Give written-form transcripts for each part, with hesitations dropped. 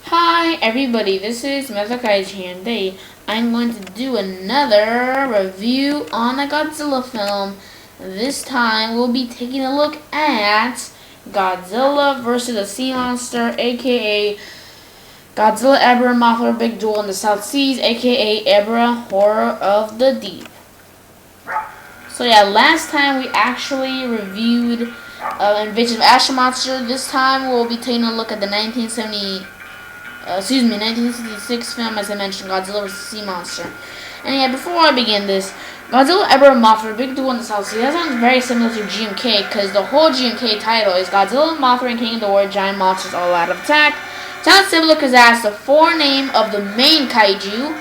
Hi everybody, this is Methlokaiju here, and today I'm going to do another review on a Godzilla film. This time we'll be taking a look at Godzilla vs. the Sea Monster, aka Godzilla Ebra Mothra Big Duel in the South Seas, aka Ebra Horror of the Deep. So yeah, last time we actually reviewed Invasion of Ash Monster. This time we'll be taking a look at the 1966 film, as I mentioned, Godzilla vs. Sea Monster. And yeah, before I begin this, Godzilla Ebra Mothra Big Duel in the South Sea, that sounds very similar to GMK, because the whole GMK title is Godzilla, Mothra, and King of the War, Giant Monsters All Out of Attack. Sounds similar because it has the forename of the main kaiju,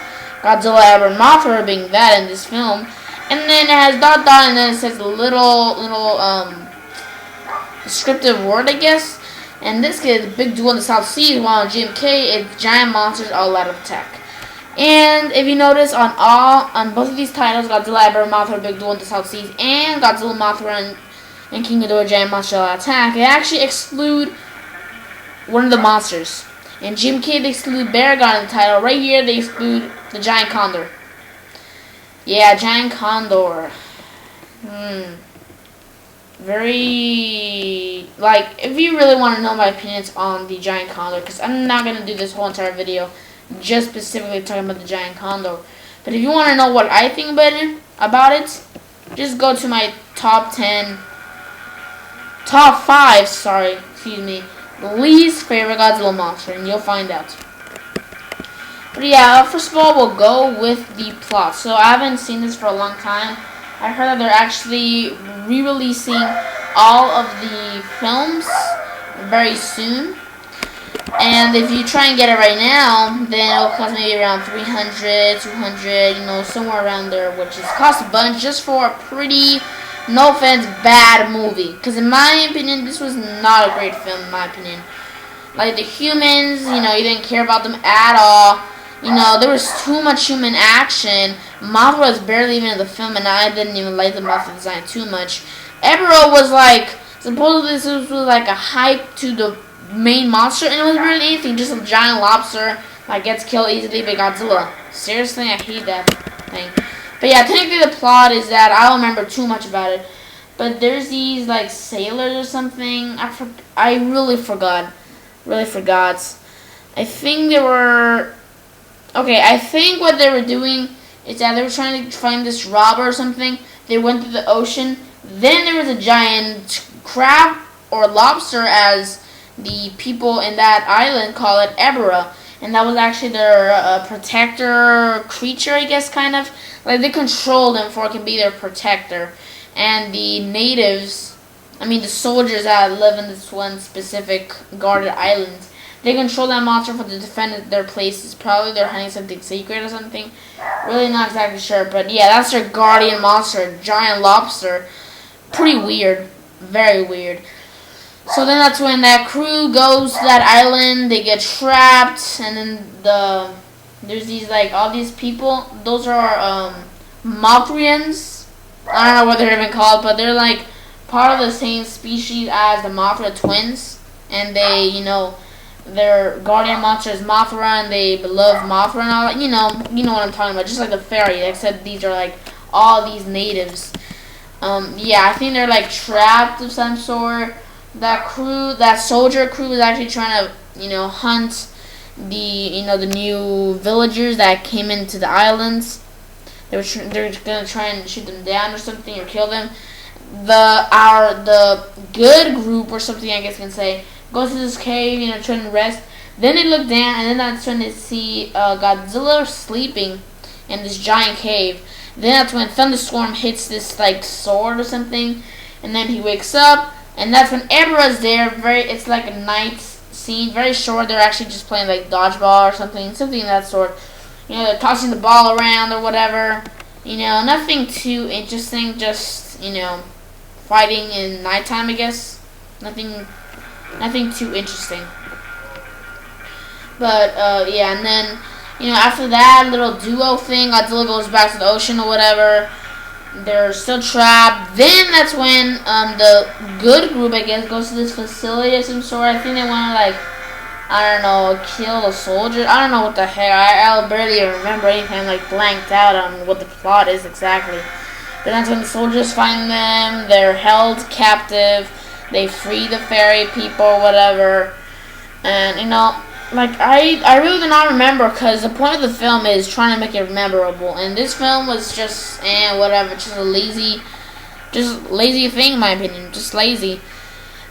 Godzilla Ebra Mothra being that in this film. And then it has ... and then it says a little descriptive word, I guess. And this is Big Duel in the South Seas, while in GMK it's Giant Monsters All Out of Attack. And if you notice, on both of these titles, Godzilla Ebra Mothra Big Duel in the South Seas and Godzilla Mothra and King of the War Giant Monsters All Out of Attack, they actually exclude one of the monsters. In GMK they exclude Baragon in the title. Right here they exclude the Giant Condor. Yeah, Giant Condor. Very, like, if you really want to know my opinions on the Giant Condor, because I'm not going to do this whole entire video just specifically talking about the Giant Condor, but if you want to know what I think about it, just go to my top 5, least favorite Godzilla monster, and you'll find out. But yeah, first of all, we'll go with the plot. So I haven't seen this for a long time. I heard that they're actually re-releasing all of the films very soon. And if you try and get it right now, then it'll cost maybe around $300, $200, somewhere around there, which is cost a bunch just for a pretty, no offense, bad movie. Because in my opinion, this was not a great film, in my opinion. Like, the humans, you didn't care about them at all. There was too much human action. Mothra was barely even in the film, and I didn't even like the Mothra design too much. Ebra was like, supposedly this was like a hype to the main monster, and it was really anything, just a giant lobster that gets killed easily by Godzilla. Seriously, I hate that thing. But yeah, technically the plot is that I don't remember too much about it. But there's these like sailors or something. I really forgot. I think they were... Okay, I think what they were doing is that they were trying to find this robber or something. They went to the ocean. Then there was a giant crab or lobster, as the people in that island call it, Ebra. And that was actually their protector creature, I guess, kind of. Like, they controlled him for it can be their protector. And the natives, the soldiers that live in this one specific guarded island, they control that monster for to defend their places. Probably they're hunting something sacred or something. Really not exactly sure. But yeah, that's their guardian monster, giant lobster. Pretty weird. Very weird. So then that's when that crew goes to that island. They get trapped. And then there's these, like, all these people. Those are Mothrians. I don't know what they're even called. But they're, like, part of the same species as the Mothra twins. And they, their guardian monster is Mothra, and they love Mothra and all that. You know what I'm talking about. Just like the fairy, except these are like all these natives. Yeah, I think they're like trapped of some sort. That soldier crew is actually trying to, hunt the new villagers that came into the islands. They're gonna try and shoot them down or something, or kill them. The good group or something, I guess you can say, goes to this cave, trying to rest. Then they look down, and then that's when they see Godzilla sleeping in this giant cave. Then that's when thunderstorm hits this like sword or something, and then he wakes up, and that's when Ebra's there. It's like a night scene, very short. They're actually just playing like dodgeball or something of that sort. They're tossing the ball around or whatever. Nothing too interesting. Just fighting in nighttime, I guess. Nothing too interesting. But, yeah, and then, after that little duo thing, Godzilla goes back to the ocean or whatever. They're still trapped. Then that's when the good group, I guess, goes to this facility of some sort. I think they want to, like, I don't know, kill a soldier. I don't know what the heck. I'll barely remember anything. I'm like blanked out on what the plot is exactly. But that's when the soldiers find them. They're held captive. They free the fairy people, whatever. And you know, like I really do not remember because the point of the film is trying to make it memorable. And this film was just whatever, just a lazy thing in my opinion, just lazy.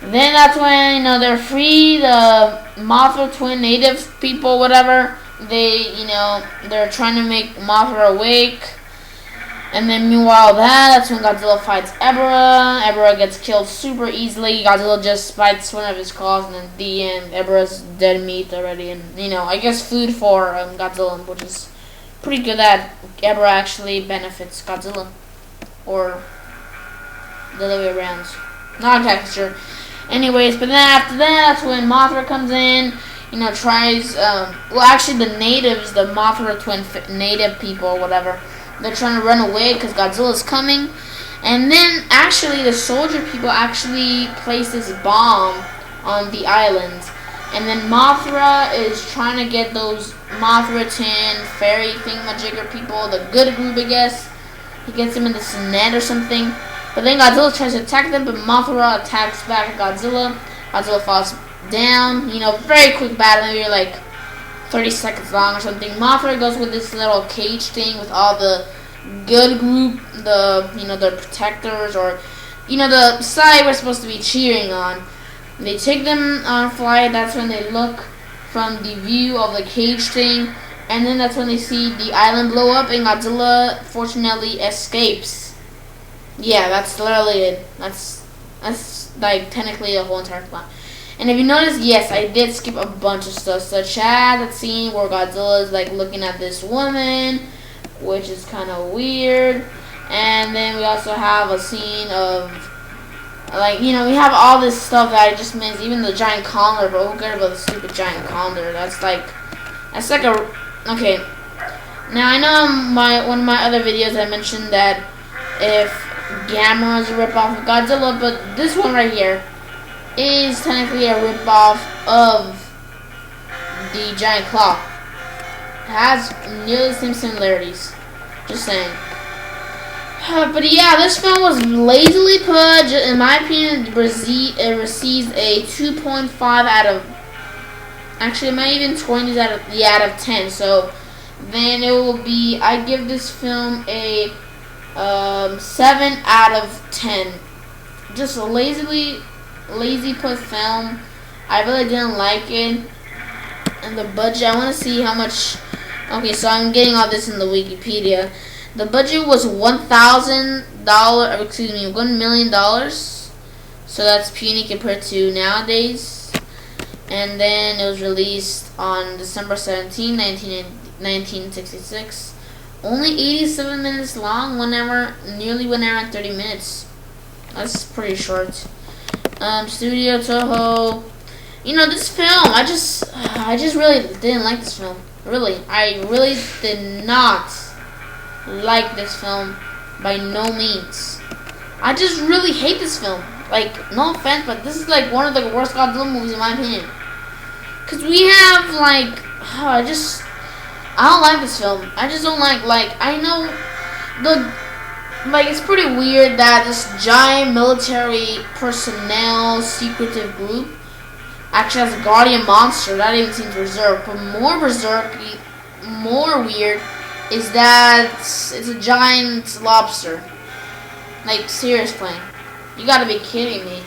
Then that's when, you know, they're free, the Mothra twin native people, whatever. They, you know, they're trying to make Mothra awake. And then meanwhile that's when Godzilla fights Ebra. Ebra gets killed super easily. Godzilla just bites one of his claws, and then at the end, Ebra's dead meat already. And, you know, I guess food for Godzilla, which is pretty good that Ebra actually benefits Godzilla. Or the other way around. Not exactly sure. Anyways, but then after that, that's when Mothra comes in, you know, tries, well, actually the natives, the Mothra twin native people or whatever, they're trying to run away because Godzilla's coming. And then, actually, the soldier people actually place this bomb on the island. And then Mothra is trying to get those Mothra tin fairy thingamajigger people, the good group, I guess. He gets them in this net or something. But then Godzilla tries to attack them, but Mothra attacks back at Godzilla. Godzilla falls down. You know, very quick battle, maybe like 30 seconds long or something. Mothra goes with this little cage thing with all the good group, the, you know, the protectors, or, you know, the side we're supposed to be cheering on. They take them on a flight. That's when they look from the view of the cage thing. And then that's when they see the island blow up, and Godzilla fortunately escapes. Yeah, that's literally it. That's like technically the whole entire plot. And if you notice, yes, I did skip a bunch of stuff, such as that scene where Godzilla is like looking at this woman, which is kind of weird. And then we also have a scene of, like, you know, we have all this stuff that I just missed, even the giant condor, but who cares about the stupid giant condor? That's like a, okay. Now I know one of my other videos I mentioned that if Gamera is a ripoff of Godzilla, but this one right here is technically a ripoff of the giant claw. It has nearly the same similarities. Just saying. But yeah, this film was lazily put. In my opinion, it receives a 2.5 out of. Actually, it might even 20 out of 10. So then it will be. I give this film a 7 out of 10. Just a lazy put film. I really didn't like it. And the budget, I want to see how much. Okay, so I'm getting all this in the Wikipedia. The budget was $1,000. Excuse me, $1 million. So that's puny compared to nowadays. And then it was released on December 17, 1966. Only 87 minutes long, nearly 1 hour and 30 minutes. That's pretty short. Studio Toho. You know, this film, I just really didn't like this film. Really, I really did not like this film by no means. I just really hate this film. Like, no offense, but this is like one of the worst Godzilla movies in my opinion. Cause we have like, I don't like this film. I just don't like I know it's pretty weird that this giant military personnel secretive group actually has a guardian monster. That even seems berserk. But more weird is that it's a giant lobster. Like, seriously. You gotta be kidding me.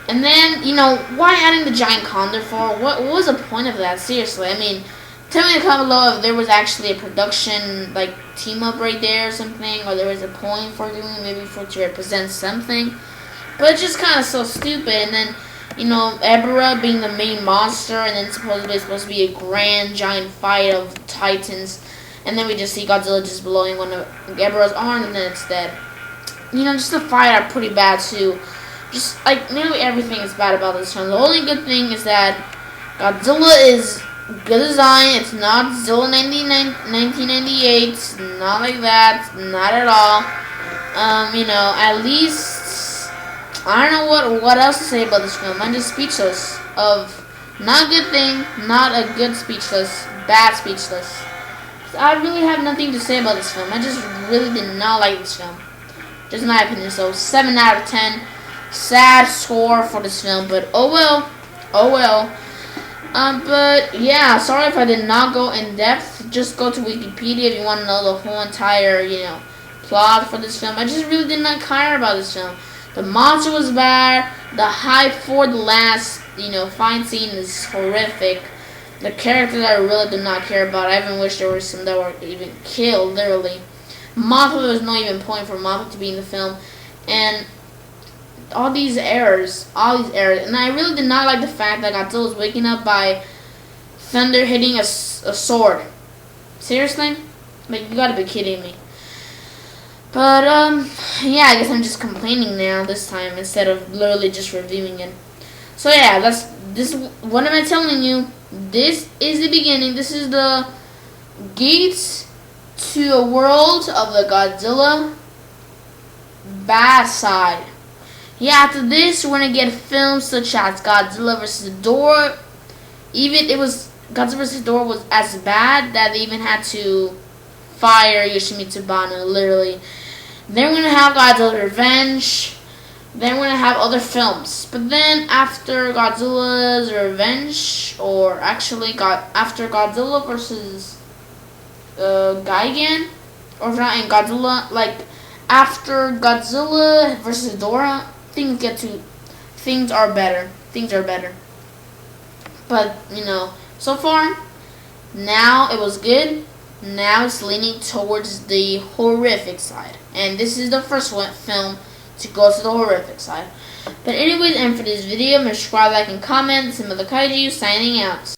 And then, you know, why adding the giant condor for? What was the point of that? Seriously, I mean, tell me in the comment below if there was actually a production, like, team up right there or something, or there was a point for doing it, maybe for to represent something. But it's just kind of so stupid. And then, you know, Ebra being the main monster, and then supposedly it's supposed to be a grand giant fight of titans, and then we just see Godzilla just blowing one of Ebra's arms, and then it's dead. You know, just the fight are pretty bad too. Just like nearly everything is bad about this film. The only good thing is that Godzilla is good design. It's not Zilla 1998. It's not like that. Not at all. You know, at least I don't know what else to say about this film. I'm just speechless of Not a good thing, not a good speechless, bad speechless. So I really have nothing to say about this film. I just really did not like this film. Just my opinion. So 7 out of 10. Sad score for this film, but oh well. Oh well. But yeah, sorry if I did not go in depth. Just go to Wikipedia if you want to know the whole entire, plot for this film. I just really did not care about this film. The monster was bad. The hype for the last, fight scene is horrific. The characters I really did not care about. I even wish there were some that were even killed, literally. Mothra, there was no even point for Mothra to be in the film. And all these errors. And I really did not like the fact that Godzilla was waking up by thunder hitting a sword. Seriously? Like, you gotta be kidding me. But, yeah, I guess I'm just complaining now this time instead of literally just reviewing it. So, yeah, what am I telling you? This is the beginning. This is the gates to a world of the Godzilla bad side. Yeah, after this, we're gonna get films such as Godzilla vs. Ghidorah. Godzilla vs. Ghidorah was as bad that they even had to fire Yoshimi Tabano, literally. Then we're gonna have Godzilla Revenge. Then we're gonna have other films. But then after Godzilla's Revenge, or actually after Godzilla vs. Gigan, or not in Godzilla, like after Godzilla vs. Ghidorah, things are better. But, so far, now it was good. Now it's leaning towards the horrific side. And this is the first film to go to the horrific side. But anyways, and for this video, subscribe, like, and comment. This is Methlokaiju signing out.